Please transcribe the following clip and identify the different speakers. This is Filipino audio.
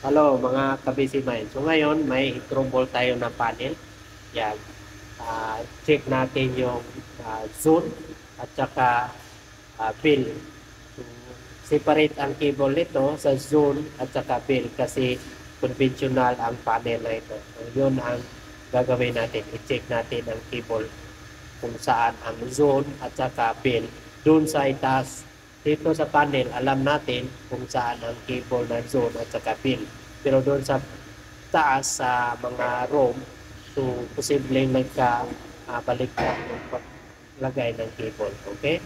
Speaker 1: Hello mga ka-busy mind. So ngayon may i-trouble tayo na panel. Yan. Check natin yung zone at saka bill. So, separate ang cable nito sa zone at saka bill kasi conventional ang panel na ito. So, yun ang gagawin natin. I-check natin ang cable kung saan ang zone at saka bill. Doon sa itaas dito sa panel, alam natin kung saan ang cable na zone at saka pin. Pero doon sa taas sa mga room, so posibleng nagka baliktad yung paglagay ng cable. Okay?